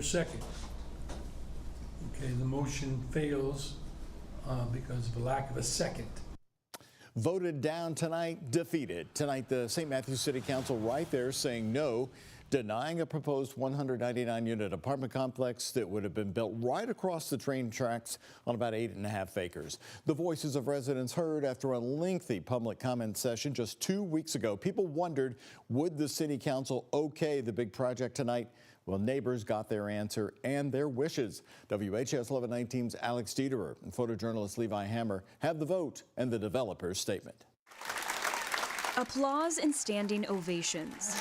Second. Okay, the motion fails because of a lack of a second. Voted down tonight, defeated. Tonight, the St. Matthews City Council right there saying no, denying a proposed 199-unit apartment complex that would have been built right across the train tracks on about 8.5 acres. The voices of residents heard after a lengthy public comment session just 2 weeks ago. People wondered, would the City Council okay the big project tonight? Well, neighbors got their answer and their wishes. WHS 1119's Alex Dieterer and photojournalist Levi Hammer have the vote and the developer's statement. Applause and standing ovations.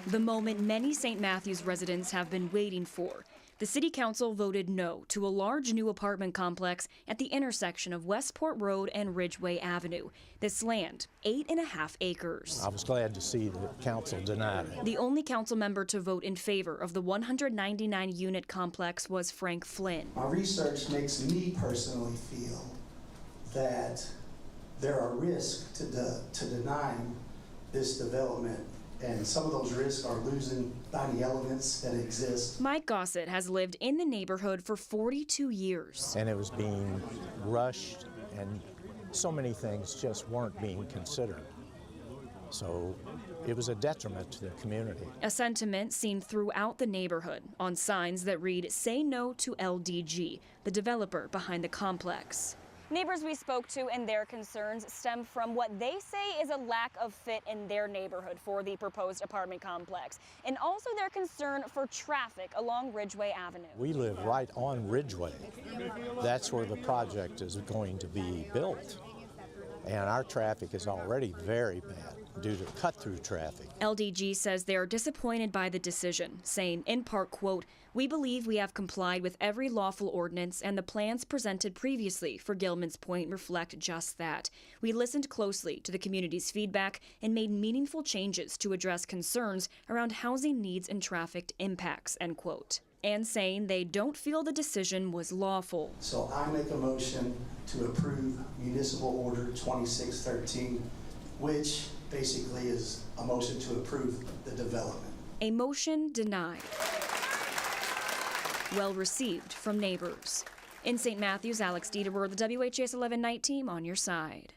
The moment many St. Matthews residents have been waiting for. The City Council voted no to a large new apartment complex at the intersection of Westport Road and Ridgeway Avenue. This land, 8.5 acres. I was glad to see the council denied it. The only council member to vote in favor of the 199-unit complex was Frank Flynn. My research makes me personally feel that there are risks to denying this development. And some of those risks are losing tiny elements that exist. Mike Gossett has lived in the neighborhood for 42 years. And it was being rushed, and so many things just weren't being considered. So it was a detriment to the community. A sentiment seen throughout the neighborhood on signs that read, "Say no to LDG," the developer behind the complex. Neighbors we spoke to and their concerns stem from what they say is a lack of fit in their neighborhood for the proposed apartment complex, and also their concern for traffic along Ridgeway Avenue. We live right on Ridgeway. That's where the project is going to be built. And our traffic is already very bad due to cut-through traffic. LDG says they are disappointed by the decision, saying in part, quote, "We believe we have complied with every lawful ordinance and the plans presented previously for Gilmans Pointe reflect just that. We listened closely to the community's feedback and made meaningful changes to address concerns around housing needs and traffic impacts," end quote. And saying they don't feel the decision was lawful. So I make a motion to approve Municipal Order 2613, which basically is a motion to approve the development. A motion denied. Well received from neighbors. In St. Matthews, Alex Dieterer, the WHS 11 team on your side.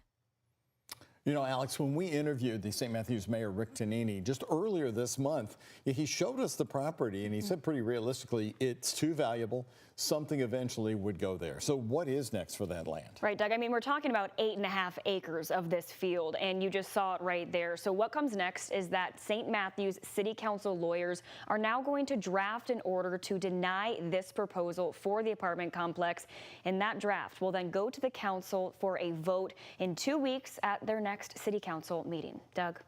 You know, Alex, when we interviewed the St. Matthews Mayor Rick Tonini just earlier this month, he showed us the property and he said pretty realistically it's too valuable. Something eventually would go there. So what is next for that land? Right, Doug. I mean, we're talking about 8.5 acres of this field, and you just saw it right there. So what comes next is that St. Matthews City Council lawyers are now going to draft an order to deny this proposal for the apartment complex. And that draft will then go to the council for a vote in 2 weeks at their next City Council meeting. Doug.